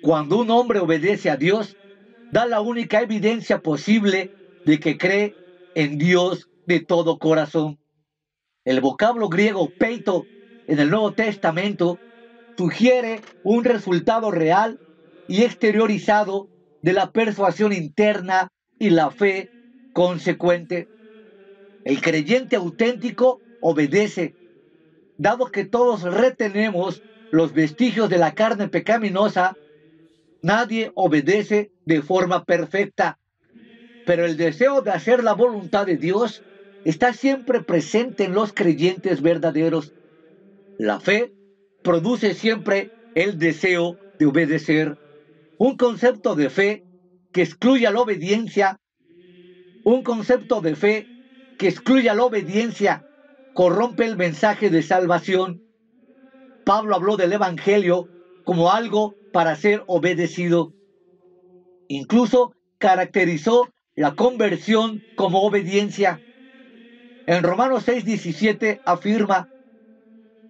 Cuando un hombre obedece a Dios, da la única evidencia posible de que cree en Dios de todo corazón. El vocablo griego peito en el Nuevo Testamento sugiere un resultado real y exteriorizado de la persuasión interna y la fe consecuente. El creyente auténtico obedece, dado que todos retenemos los vestigios de la carne pecaminosa. Nadie obedece de forma perfecta, pero el deseo de hacer la voluntad de Dios está siempre presente en los creyentes verdaderos. La fe produce siempre el deseo de obedecer. Un concepto de fe que excluya la obediencia, un concepto de fe que excluya la obediencia, corrompe el mensaje de salvación. Pablo habló del Evangelio como algo para ser obedecido. Incluso caracterizó la conversión como obediencia. En Romanos 6:17 afirma: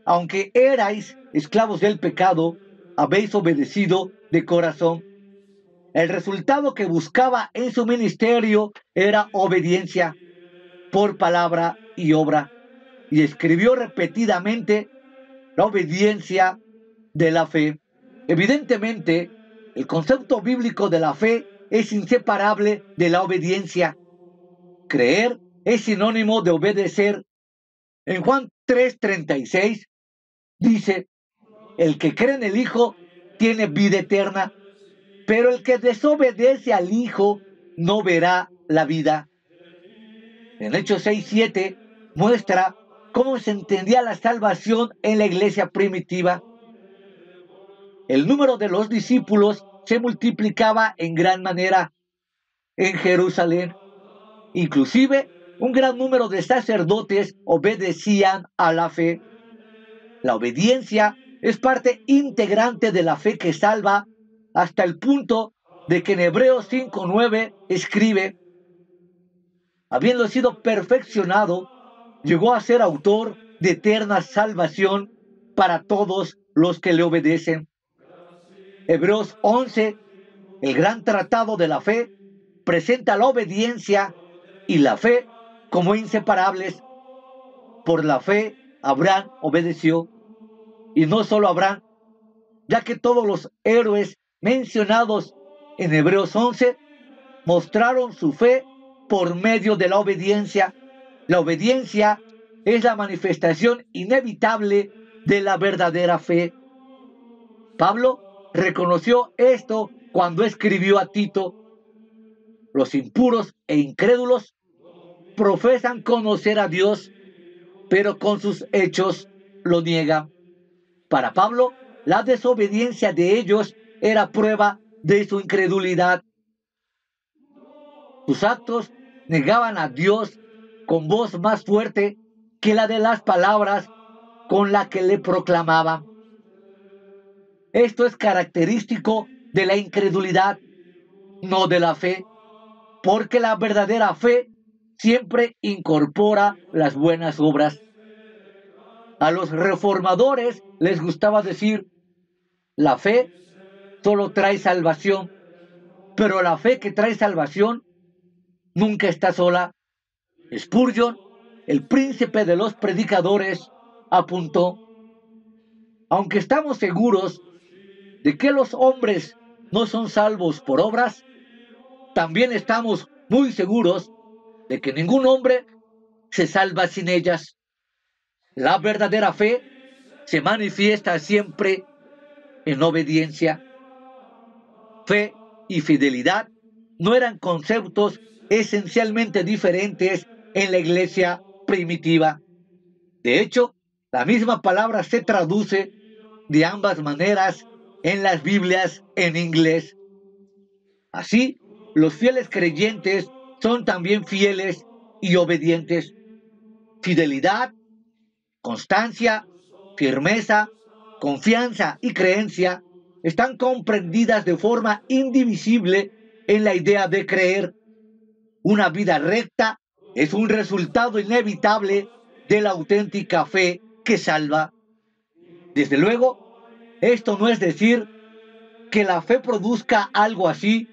aunque erais esclavos del pecado, habéis obedecido de corazón. El resultado que buscaba en su ministerio era obediencia por palabra y obra, y escribió repetidamente la obediencia de la fe. Evidentemente, el concepto bíblico de la fe es inseparable de la obediencia. Creer es sinónimo de obedecer. En Juan 3:36 dice: el que cree en el Hijo tiene vida eterna, pero el que desobedece al Hijo no verá la vida. En Hechos 6:7 muestra cómo se entendía la salvación en la iglesia primitiva. El número de los discípulos se multiplicaba en gran manera en Jerusalén. Inclusive, un gran número de sacerdotes obedecían a la fe. La obediencia es parte integrante de la fe que salva, hasta el punto de que en Hebreos 5:9 escribe: habiendo sido perfeccionado, llegó a ser autor de eterna salvación para todos los que le obedecen. Hebreos 11, el gran tratado de la fe, presenta la obediencia y la fe como inseparables. Por la fe, Abraham obedeció, y no solo Abraham, ya que todos los héroes mencionados en Hebreos 11 mostraron su fe por medio de la obediencia. La obediencia es la manifestación inevitable de la verdadera fe. Pablo reconoció esto cuando escribió a Tito: los impuros e incrédulos profesan conocer a Dios, pero con sus hechos lo niegan. Para Pablo, la desobediencia de ellos era prueba de su incredulidad. Sus actos negaban a Dios con voz más fuerte que la de las palabras con las que le proclamaban. Esto es característico de la incredulidad, no de la fe, porque la verdadera fe siempre incorpora las buenas obras. A los reformadores les gustaba decir: la fe solo trae salvación, pero la fe que trae salvación nunca está sola. Spurgeon, el príncipe de los predicadores, apuntó: aunque estamos seguros de que los hombres no son salvos por obras, también estamos muy seguros de que ningún hombre se salva sin ellas. La verdadera fe se manifiesta siempre en obediencia. Fe y fidelidad no eran conceptos esencialmente diferentes en la iglesia primitiva. De hecho, la misma palabra se traduce de ambas maneras en las Biblias en inglés. Así, los fieles creyentes son también fieles y obedientes. Fidelidad, constancia, firmeza, confianza y creencia están comprendidas de forma indivisible en la idea de creer. Una vida recta es un resultado inevitable de la auténtica fe que salva. Desde luego, esto no es decir que la fe produzca algo así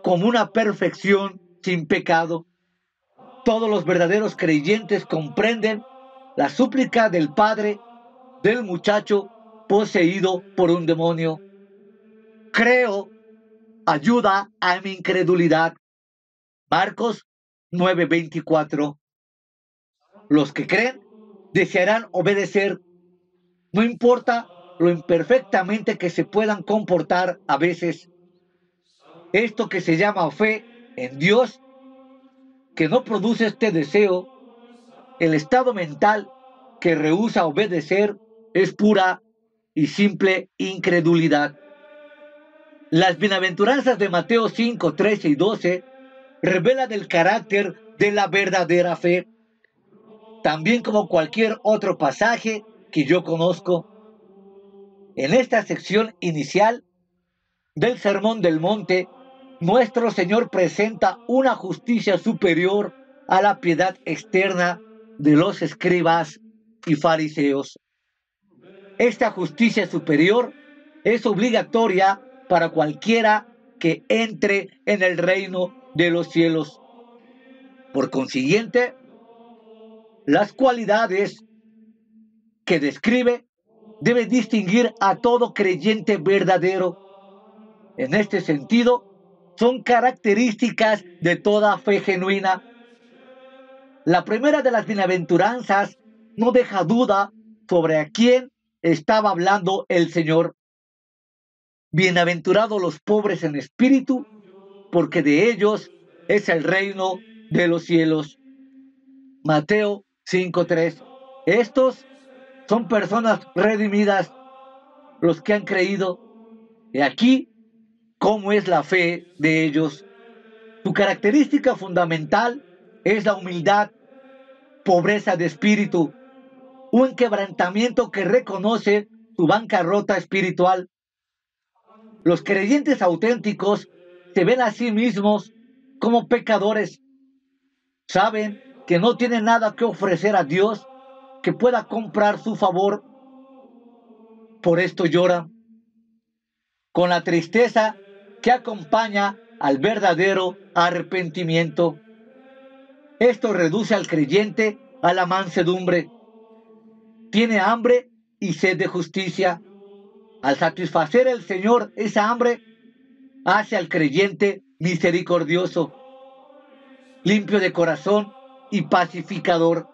como una perfección sin pecado. Todos los verdaderos creyentes comprenden la súplica del padre del muchacho poseído por un demonio. Creo, ayuda a mi incredulidad. Marcos 9:24. Los que creen desearán obedecer, no importa lo imperfectamente que se puedan comportar a veces. Esto que se llama fe en Dios, que no produce este deseo, el estado mental que rehúsa obedecer, es pura y simple incredulidad. Las bienaventuranzas de Mateo 5, 13 y 12 revelan el carácter de la verdadera fe, también como cualquier otro pasaje que yo conozco. En esta sección inicial del Sermón del Monte, nuestro Señor presenta una justicia superior a la piedad externa de los escribas y fariseos. Esta justicia superior es obligatoria para cualquiera que entre en el reino de los cielos. Por consiguiente, las cualidades que describe debe distinguir a todo creyente verdadero. En este sentido, son características de toda fe genuina. La primera de las bienaventuranzas no deja duda sobre a quién estaba hablando el Señor. Bienaventurados los pobres en espíritu, porque de ellos es el reino de los cielos. Mateo 5:3. Estos son personas redimidas, los que han creído. Y aquí, ¿cómo es la fe de ellos? Su característica fundamental es la humildad, pobreza de espíritu, un quebrantamiento que reconoce su bancarrota espiritual. Los creyentes auténticos se ven a sí mismos como pecadores. Saben que no tienen nada que ofrecer a Dios que pueda comprar su favor. Por esto lloran con la tristeza que acompaña al verdadero arrepentimiento. Esto reduce al creyente a la mansedumbre. Tiene hambre y sed de justicia. Al satisfacer el Señor esa hambre, hace al creyente misericordioso, limpio de corazón y pacificador.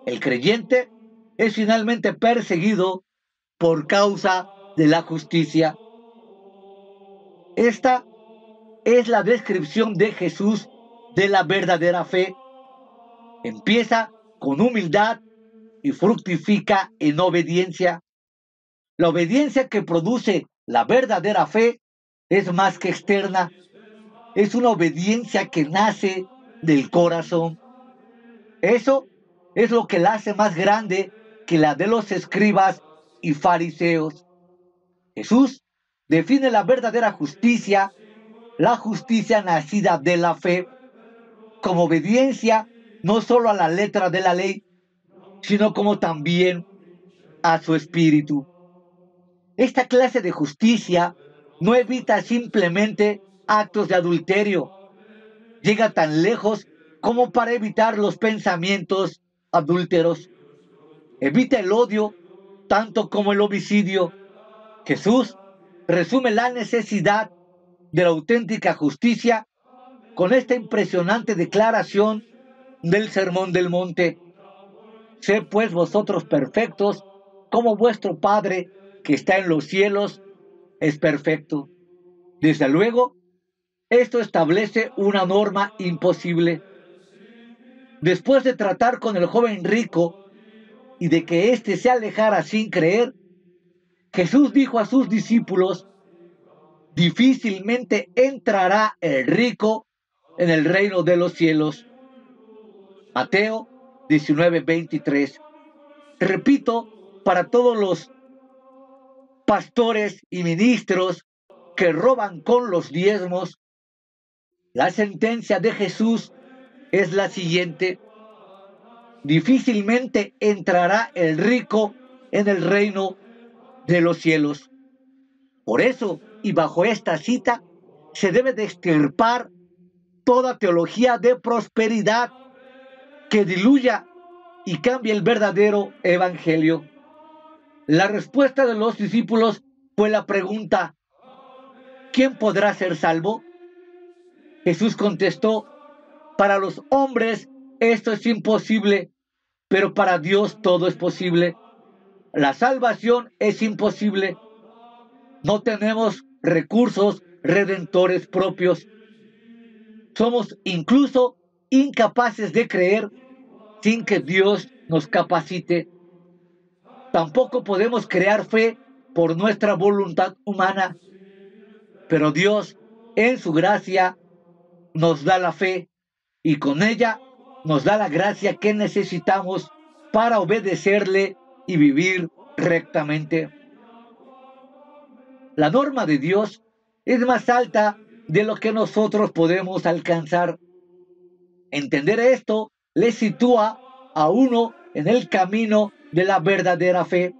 El creyente es finalmente perseguido por causa de la justicia. Esta es la descripción de Jesús de la verdadera fe. Empieza con humildad y fructifica en obediencia. La obediencia que produce la verdadera fe es más que externa, es una obediencia que nace del corazón. Eso es lo que la hace más grande que la de los escribas y fariseos. Jesús define la verdadera justicia, la justicia nacida de la fe, como obediencia no solo a la letra de la ley, sino como también a su espíritu. Esta clase de justicia no evita simplemente actos de adulterio, llega tan lejos como para evitar los pensamientos adúlteros, evita el odio tanto como el homicidio. Jesús resume la necesidad de la auténtica justicia con esta impresionante declaración del Sermón del Monte. Sed pues vosotros perfectos, como vuestro Padre que está en los cielos es perfecto. Desde luego, esto establece una norma imposible. Después de tratar con el joven rico y de que éste se alejara sin creer, Jesús dijo a sus discípulos: difícilmente entrará el rico en el reino de los cielos. Mateo 19:23. Repito, para todos los pastores y ministros que roban con los diezmos, la sentencia de Jesús es la siguiente: difícilmente entrará el rico en el reino de los cielos. Por eso, y bajo esta cita se debe de extirpar toda teología de prosperidad que diluya y cambie el verdadero evangelio. La respuesta de los discípulos fue la pregunta: ¿quién podrá ser salvo? Jesús contestó: para los hombres esto es imposible, pero para Dios todo es posible. La salvación es imposible. No tenemos recursos redentores propios. Somos incluso incapaces de creer sin que Dios nos capacite. Tampoco podemos crear fe por nuestra voluntad humana, pero Dios, en su gracia, nos da la fe y con ella nos da la gracia que necesitamos para obedecerle y vivir rectamente. La norma de Dios es más alta de lo que nosotros podemos alcanzar. Entender esto le sitúa a uno en el camino de la verdadera fe.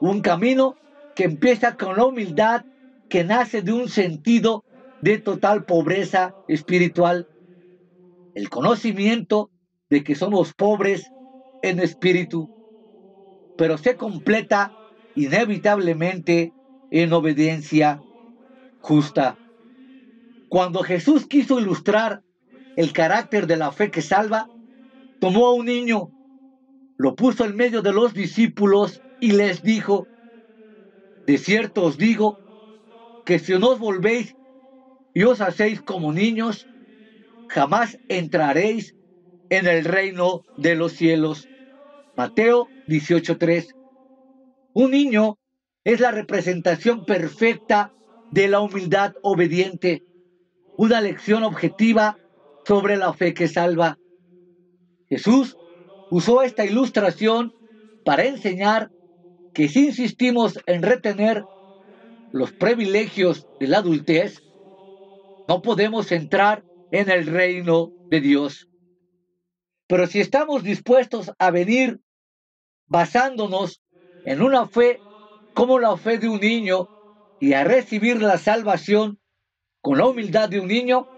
Un camino que empieza con la humildad que nace de un sentido de total pobreza espiritual. El conocimiento de que somos pobres en espíritu, pero se completa inevitablemente en obediencia justa. Cuando Jesús quiso ilustrar el carácter de la fe que salva, tomó a un niño, lo puso en medio de los discípulos y les dijo: de cierto os digo que si no os volvéis y os hacéis como niños, jamás entraréis en el reino de los cielos. Mateo 18:3. Un niño es la representación perfecta de la humildad obediente, una lección objetiva sobre la fe que salva. Jesús usó esta ilustración para enseñar que si insistimos en retener los privilegios de la adultez, no podemos entrar en el reino de Dios. Pero si estamos dispuestos a venir basándonos en una fe como la fe de un niño y a recibir la salvación con la humildad de un niño,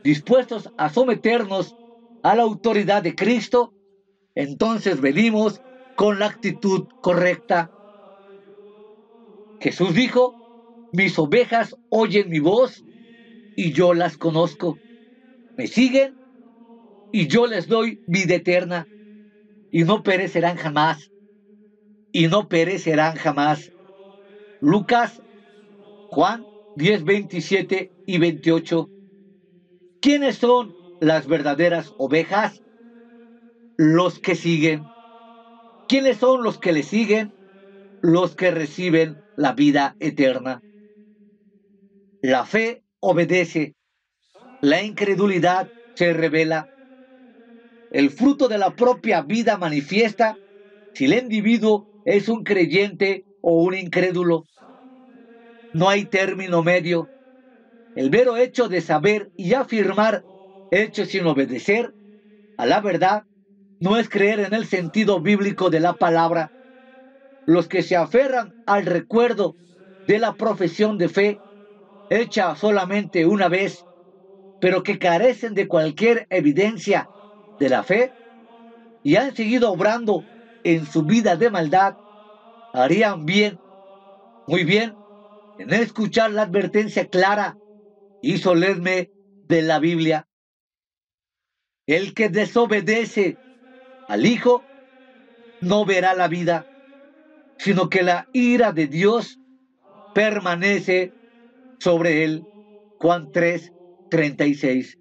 dispuestos a someternos a la autoridad de Cristo, entonces venimos con la actitud correcta. Jesús dijo: mis ovejas oyen mi voz y yo las conozco. Me siguen y yo les doy vida eterna y no perecerán jamás. Y no perecerán jamás. Lucas, Juan 10, 27 y 28. ¿Quiénes son las verdaderas ovejas? Los que siguen. ¿Quiénes son los que le siguen? Los que reciben la vida eterna. La fe obedece. La incredulidad se revela. El fruto de la propia vida manifiesta si el individuo es un creyente o un incrédulo. No hay término medio. El mero hecho de saber y afirmar hechos sin obedecer a la verdad no es creer en el sentido bíblico de la palabra. Los que se aferran al recuerdo de la profesión de fe hecha solamente una vez, pero que carecen de cualquier evidencia de la fe y han seguido obrando en su vida de maldad, harían bien, muy bien, en escuchar la advertencia clara y solemne de la Biblia. El que desobedece al Hijo no verá la vida, sino que la ira de Dios permanece sobre él. Juan 3:36.